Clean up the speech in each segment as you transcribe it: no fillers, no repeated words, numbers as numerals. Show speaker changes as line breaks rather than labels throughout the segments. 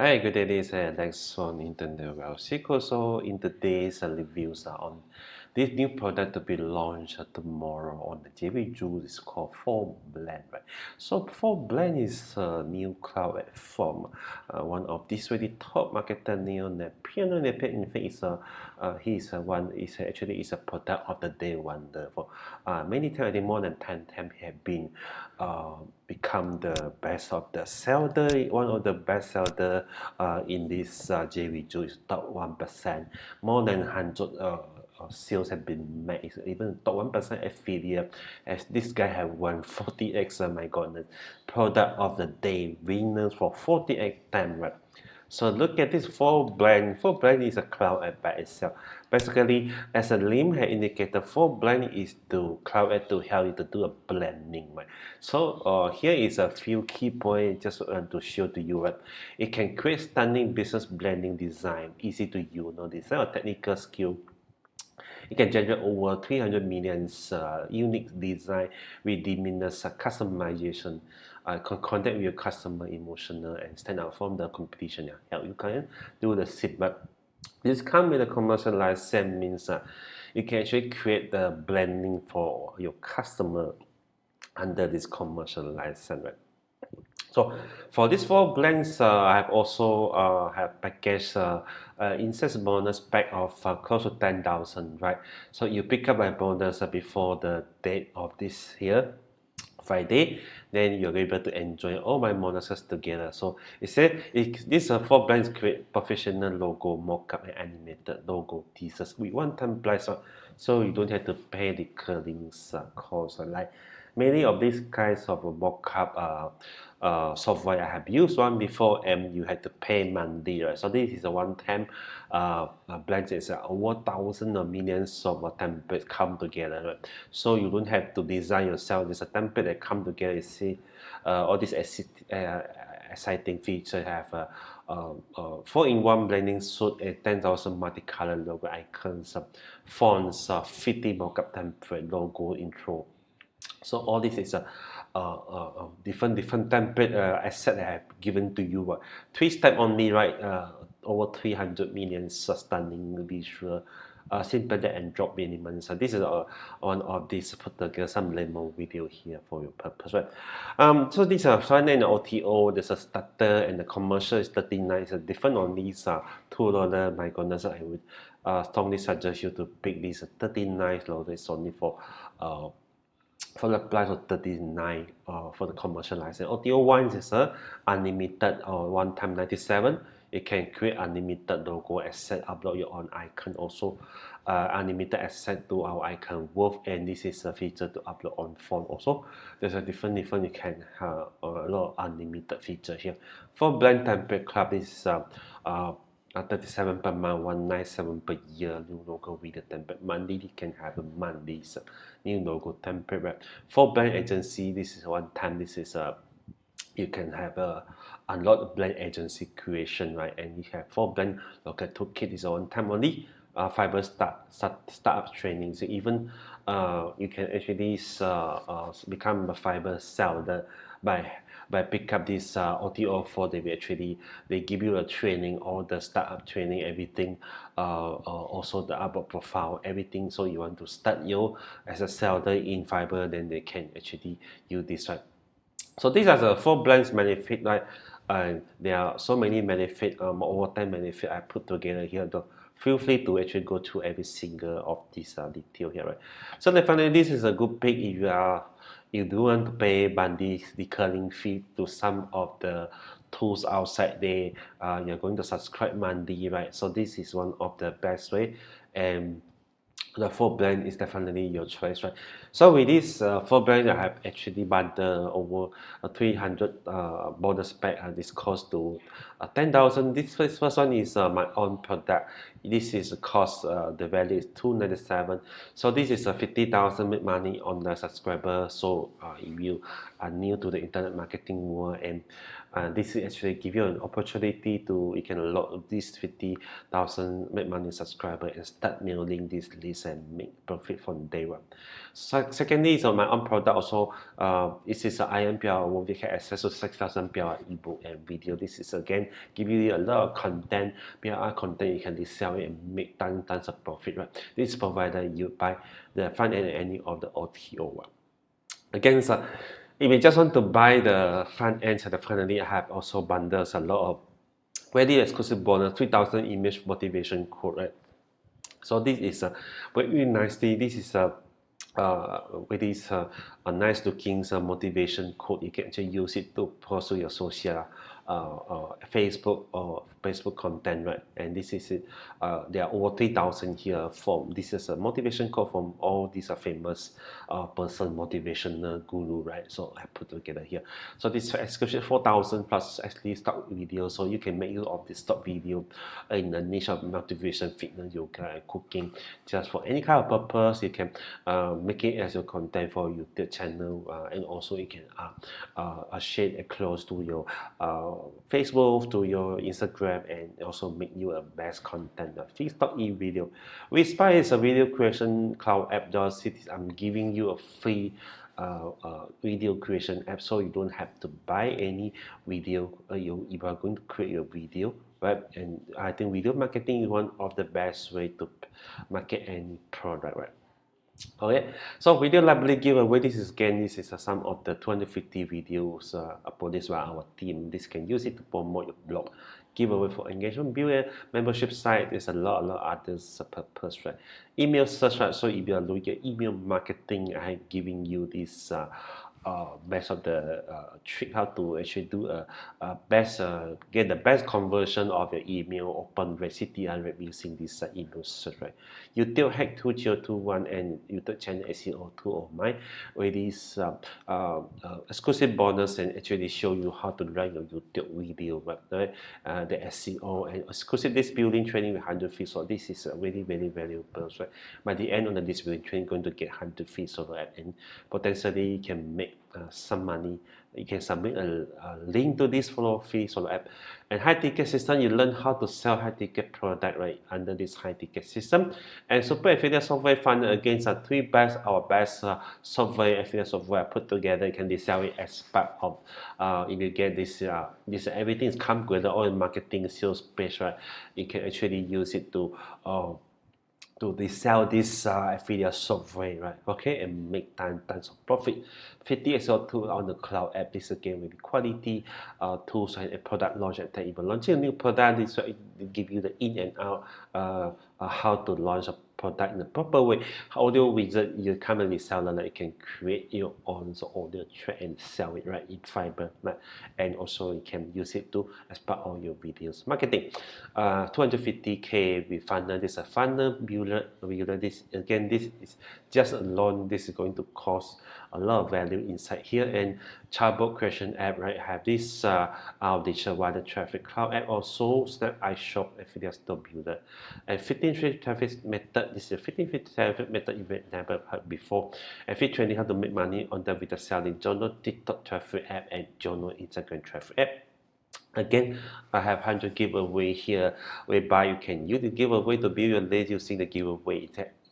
Hi, good day. This is Alex from Internet Well. So in today's reviews on this new product to be launched tomorrow on the JV Juice is called 4Brand, right? So 4Brand is a new cloud platform. One of these really top marketer neon piano in fact is he's one is actually is a product of the day wonder for many times more than 10 times have been become the best of the seller, one of the best seller in this JV Juice top 1%. More than 100 sales have been made. Even top 1% affiliate, as this guy have won 48, oh my goodness, product of the day winners for 48 times, right? So look at this 4Brand. 4Brand is a cloud app by itself. Basically, as the name had indicated, 4Brand is to cloud app to help you to do a blending, right? So here is a few key points just to show to you, right? It can create stunning business blending design, easy to use, no design or technical skill. It can generate over 300 million unique design with diminished customization. Contact with your customer emotional and stand out from the competition. Yeah. Help you can do the sit, but this comes with a commercial license means you can actually create the blending for your customer under this commercial license. Right? So for these 4 Brands, I have also have packaged incense bonus pack of close to 10,000, right? So you pick up my bonus before the date of this here, Friday, then you're able to enjoy all my bonuses together. So it said these 4 Brands create professional logo, mockup, and animated logo teasers with one-time price, so you don't have to pay the curling cost. Like many of these kinds of mockup software I have used one before, and you had to pay monthly, right? So this is a one-time blend. It's over thousands or millions of templates come together, right? So you don't have to design yourself. There's a template that come together. You see, all these exciting features have a 4-in-1 blending suite, a 10,000 multicolor logo icons, fonts, 50 mockup template logo intro. So all this is a different template asset that I have given to you. 3 step only, right? Over 300 million stunning visual. Simple drag and drop elements. So this is one of these put together some demo video here for your purpose, right? So these are front end OTO. There's a starter and the commercial is 39. It's different on these $2. My goodness, I would strongly suggest you to pick this 39 dollars. It's only for the price of 39 for the commercial license. OTO one is a unlimited or one time 97. You can create unlimited logo asset, upload your own icon, also unlimited asset to our icon worth, and this is a feature to upload on font. Also there's a different you can have a lot of unlimited feature here. For blend template club is 37 per month, 197 per year. New logo with the template. Monthly, you can have a monthly new logo template. Right? For brand agency, this is one time. This is you can have a lot of brand agency creation, right? And you have 4 Brand local toolkit is one time only. Fiber startup training. So even you can actually become a fiber seller by pick up this OTO for they give you a training, all the startup training, everything, also the upload profile, everything. So you want to start as a seller in fiber, then they can actually use this, right? So these are the 4 Brands benefit, right? There are so many benefit, over 10 benefit I put together here. Though. Feel free to actually go through every single of these detail here, right? So definitely this is a good pick if you do want to pay monthly recurring fee to some of the tools outside there. You're going to subscribe monthly, right? So this is one of the best way, and the 4 Brand is definitely your choice, right? So with this 4 Brand, I have actually bundled over 300 bonus pack. This cost to 10,000. This first one is my own product. This is cost the value is 297. So this is a 50,000 make money on the subscriber. So if you are new to the internet marketing world and This is actually give you an opportunity to you can load this 50,000 make money subscriber and start mailing this list and make profit from day one. So secondly, is on my own product also. This is an IMPL where we can access to 6,000 PLR ebook and video. This is again give you a lot of content, PLR content. You can resell it and make tons of profit. Right? This is provided you buy the front end and any of the OTO. Again, so if you just want to buy the front end, so definitely I have also bundles a lot of very exclusive bonus, 3,000 image motivation code, right? So this is very nicely. This is a nice looking motivation code. You can actually use it to post to your social Facebook content, right? And this is it. There are over 3,000 here from this is a motivation code from all these famous person motivational guru, right? So I put together here. So this exclusive 4,000 plus actually stock video, so you can make use of this stock video in the niche of motivation, fitness, yoga, and cooking, just for any kind of purpose. You can make it as your content for your YouTube channel, and also you can share it close to your Facebook, to your Instagram, and also make you a best content. Free stock e-video. VidSpark is a video creation cloud app. I'm giving you a free video creation app, so you don't have to buy any video. You are going to create your video, right? And I think video marketing is one of the best way to market any product, right? Okay, so video library giveaway. This is some of the 250 videos produced by our team. This can use it to promote your blog. Giveaway for engagement, build a membership site. There's a lot of others purpose, right? Email search, right? So if you are looking at email marketing, I'm giving you this best of the trick how to actually do a best get the best conversion of your email open rate CTR rate using this email search, right? YouTube hack 2021 and YouTube channel SEO tool of mine with this exclusive bonus and actually show you how to run your YouTube video, right? The SEO and exclusive this building training with 100 fees. So this is really very valuable, right? By the end of the this building training, going to get 100 fees solo app and potentially you can make some money. You can submit a link to this follow free solo app. And high ticket system, you learn how to sell high ticket product, right, under this high ticket system. And super affiliate software fund against our best software affiliate software put together. You can resell it as part of if you get this everything is come together all in marketing sales page, right? You can actually use it to resell this affiliate software, right? Okay, and make tons of profit. 50 SEO tool on the cloud app. This again will be quality tools and a product launch and even launching a new product. This will give you the in and out how to launch a product in the proper way. Audio wizard, you come and reseller, like you can create your own audio track and sell it, right, in Fiverr, right? And also you can use it to as part of your videos marketing. 250k with funnel. This is a funnel builder. This again, this is just alone. This is going to cost a lot of value inside here. And chatbot creation app, right? Have this OutReachr wider traffic cloud app, also Snap iShop affiliate store builder, and 15 traffic method. This is a 15 traffic method you've never heard before. And fit training how to make money on the video selling journal, TikTok traffic app, and journal Instagram traffic app. Again, I have 100 giveaway here, whereby you can use the giveaway to build your list using the giveaway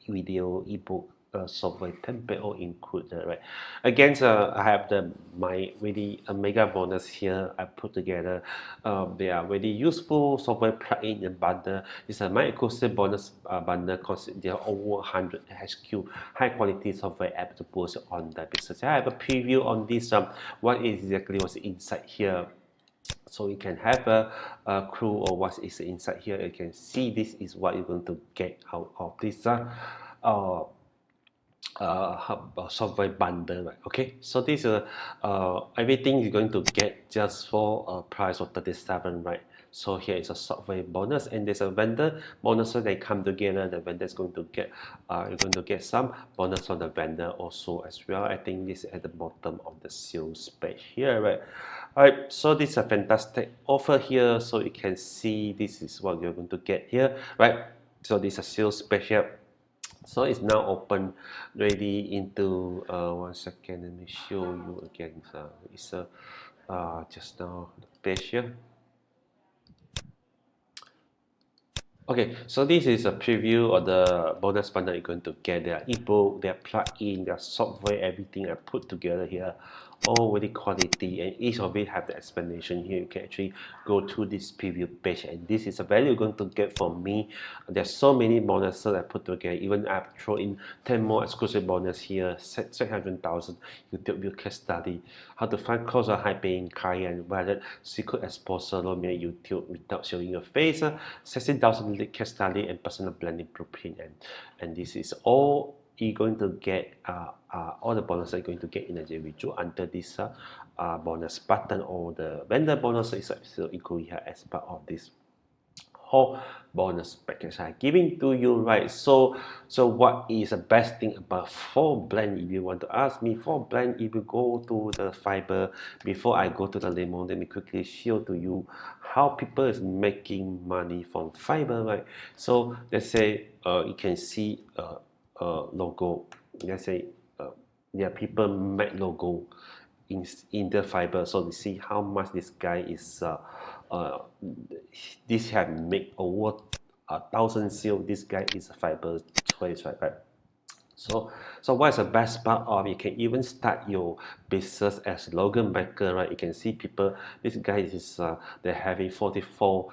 video, ebook, software template all included, right? Again, I have my really mega bonus here. I put together. They are very useful software plugin and bundle. This is my exclusive bonus bundle. There are over 100 HQ high quality software app to post on the business. I have a preview on this. What exactly was inside here. So you can have a clue of what is inside here. You can see this is what you're going to get out of this software bundle, right? Okay, so this is everything you're going to get just for a price of 37, right? So here is a software bonus, and there's a vendor bonus. So they come together. The vendor is going to get you're going to get some bonus from the vendor also as well. I think this is at the bottom of the sales page here, right? Alright, so this is a fantastic offer here. So you can see this is what you're going to get here, right? So this is a sales page here. So it's now open, ready into 1 second. Let me show you again. It's a just now the page here. Okay, so this is a preview of the bonus bundle you're going to get. Their ebook, their plugin, their software, everything I put together here, all really quality, and each of it have the explanation here. You can actually go to this preview page, and this is a value you're going to get from me. There's so many bonuses I put together. Even I've thrown in 10 more exclusive bonus here, 600,000 YouTube view case study, how to find close or high-paying client, whether secret exposure on YouTube without showing your face, 16,000 lead case study, and personal branding blueprint, and this is all you're going to get. All the bonuses you're going to get in a JVJU under this bonus button, or the vendor bonus is also equally here as part of this whole bonus package I'm giving to you, right? So what is the best thing about 4Brand? If you want to ask me, 4Brand, if you go to the Fiverr, before I go to the demo, let me quickly show to you how people is making money from Fiverr, right? So let's say you can see logo. Let's say there are people make logo in the Fiverr, so you see how much this guy is this have made over 1,000 sales. This guy is a Fiverr choice, right? So what's the best part of? You can even start your business as logo maker, right? You can see people, this guy is they're having 54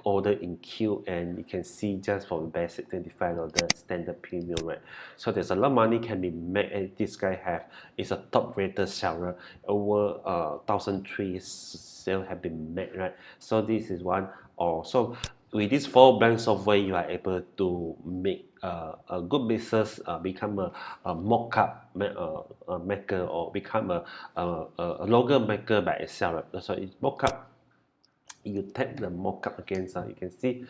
order in queue, and you can see just from basic $25 standard premium, right? So there's a lot of money can be made, and this guy is a top rated seller. Over 1,003 sales have been made, right? So this is one. So with this 4Brand software, you are able to make a good business, become a mock-up maker, or become a logo maker by itself. So it's mock-up. You tap the mock-up again, so you can see.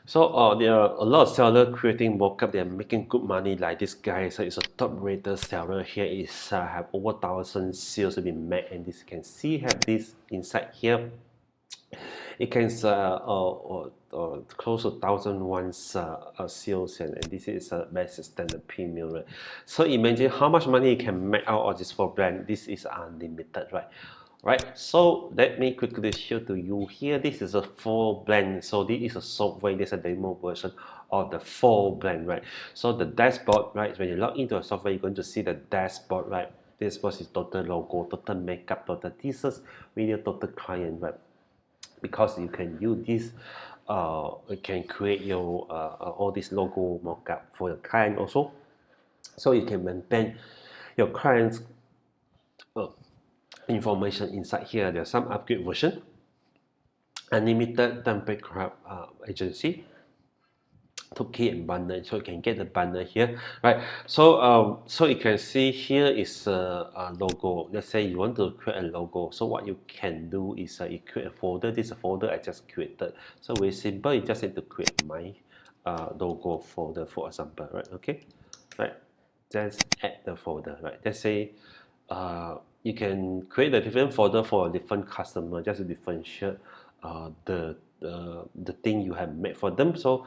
So there are a lot of sellers creating mock-up. They're making good money, like this guy. So it's a top-rated seller. Here is have over 1,000 sales to be made, and this you can see have this inside here. It can close to 1,001 sales, and this is a basic standard premium, right? So imagine how much money you can make out of this 4Brand. This is unlimited, right? So let me quickly show to you here. This is a 4Brand. So this is a software. This is a demo version of the 4Brand, right? So the dashboard, right? When you log into a software, you're going to see the dashboard, right? This was is total logo, total makeup, total teasers, video, total client, right? Because you can use this, you can create your all this logo mockup for your client also, so you can maintain your clients information inside here. There's some upgrade version, unlimited template crowd agency, key and bundle, so you can get the bundle here, right? So you can see here is a logo. Let's say you want to create a logo, so what you can do is you create a folder. This is a folder I just created, so very simple. You just need to create my logo folder, for example, right? Okay, right, just add the folder, right? Let's say you can create a different folder for a different customer, just to differentiate the thing you have made for them, so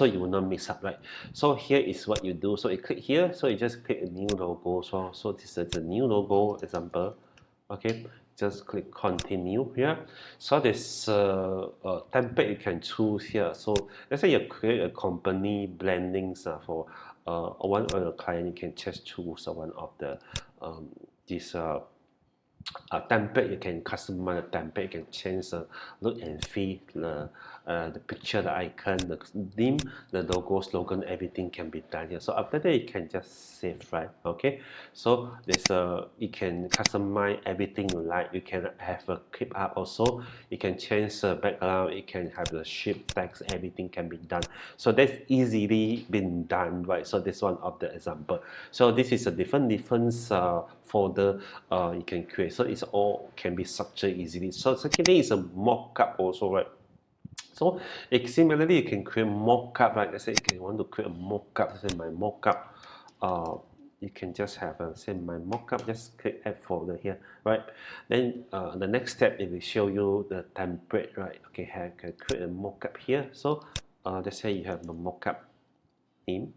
you will not mix up, right? So here is what you do. So you click here, so you just click a new logo. So this is the new logo example. Okay, just click continue here. So there's a template you can choose here. So let's say you create a company brandings for one of the client. You can just choose one of the this template. You can customize the template. You can change the look and feel, the picture, the icon, the theme, the logo, slogan, everything can be done here. So after that, you can just save, right? Okay, so there's you can customize everything you like. You can have a clip art also. You can change the background. You can have the shape, text, everything can be done. So that's easily been done, right? So this one of the example. So this is a different folder you can create. So it's all can be structured easily. So secondly is a mock-up also, right? So similarly, you can create mock-up, right? Let's say you want to create a mock-up. Let's say my mock-up. You can just have say my mock-up. Just click add folder here, right? Then the next step, it will show you the template, right? Okay, I can create a mock-up here. So let's say you have the mock-up name.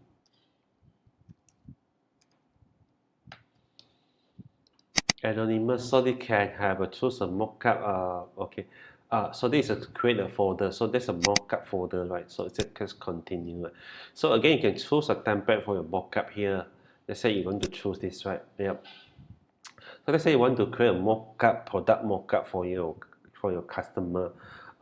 anonymous, so they can have a choose a mockup. Okay. So this is create a folder. So there's a mockup folder, right? So it's just continue. So again, you can choose a template for your mockup here. Let's say you want to choose this, right? Yep. So let's say you want to create a mockup, product mockup for your customer,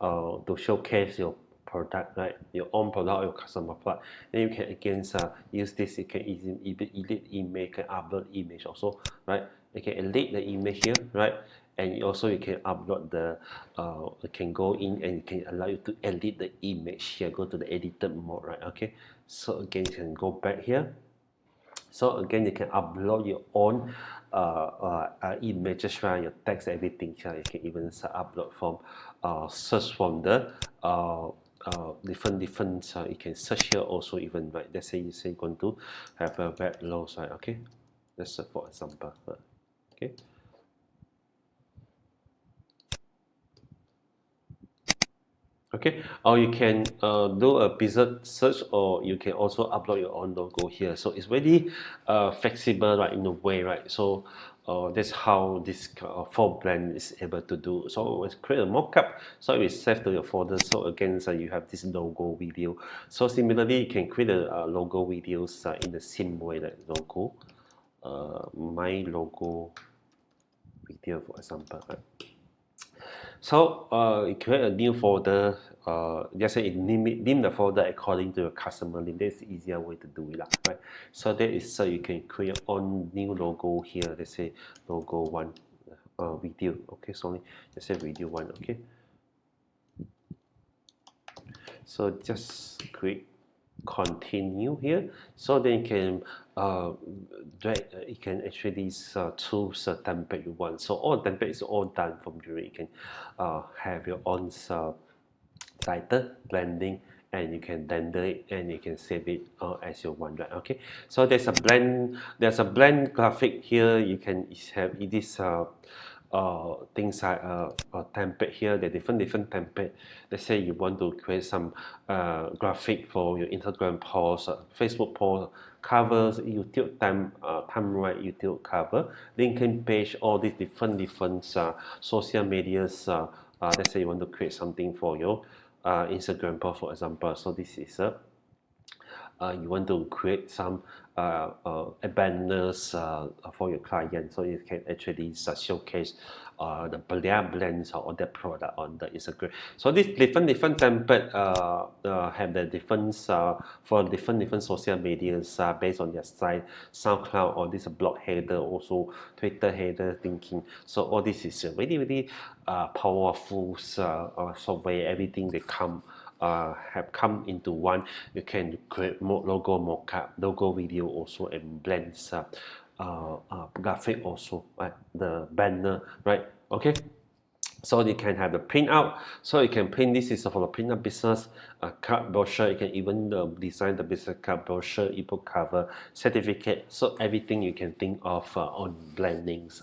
to showcase your product, right? Your own product, your customer product. Then you can again use this. You can edit image, can upload image also, right? You can edit the image here, right? And also you can upload the, you can go in and you can allow you to edit the image here. Go to the edited mode, right? Okay. So again, you can go back here. So again, you can upload your own images, right? Your text, everything. You can even upload from search from the different. You can search here also even, right? Let's say you say going to have a web loads, right? Okay, that's for example. Okay. Okay, or you can do a business search, or you can also upload your own logo here. So it's very flexible, right, in a way, right? So that's how this 4Brand is able to do. So let's create a mockup. So it's saved to your folder. So again, so you have this logo video. So similarly, you can create a logo videos in the same way, like logo, my logo video, for example. Right? So you create a new folder. Just say name the folder according to your customer name. That's the easier way to do it, right? So that is so you can create your own new logo here. Let's say logo one, video. Okay, sorry. Let's say video one. Okay. So just create continue here, so then you can drag, you can actually choose a template you want. So all template is all done from you. You can have your own title, blending, and you can render it and you can save it as you want, right? Okay, so there's a blend graphic here. You can have this things like a template here. The different template. Let's say you want to create some graphic for your Instagram post, Facebook post, covers, YouTube timeline, YouTube cover, LinkedIn page, all these different social medias. Let's say you want to create something for your Instagram post, for example. So this is a you want to create some banners for your client, so you can actually showcase their brands or their product on the Instagram. So this different template have the different for different social medias based on their site, SoundCloud, or this blog header, also Twitter header thinking. So all this is really powerful software. Everything they come have come into one. You can create logo mockup, logo video also, and blends graphic also, right? The banner, right? Okay. So you can have the print out. So you can print, this is for the print out business card brochure. You can even design the business card brochure, ebook cover, certificate. So everything you can think of on blendings,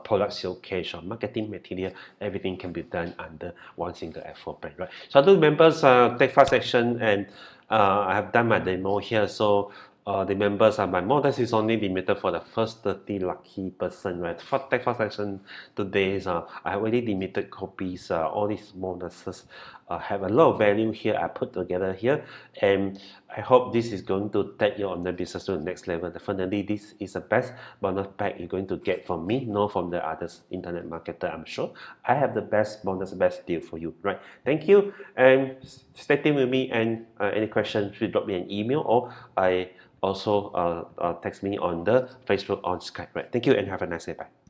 product showcase, or marketing material, everything can be done under one single F4 brand, right? So I do members take fast action, and I have done my demo here. So the members are my models is only limited for the first 30 lucky person, right? For Tech Fast Action today, I have already limited copies. All these bonuses have a lot of value here. I put together here, and I hope this is going to take your online business to the next level. Definitely, this is the best bonus pack you're going to get from me, not from the others internet marketer. I'm sure I have the best bonus, best deal for you, right? Thank you, and stay tuned with me. And any questions, please drop me an email, or I also text me on the Facebook, on Skype, right? Thank you and have a nice day. Bye.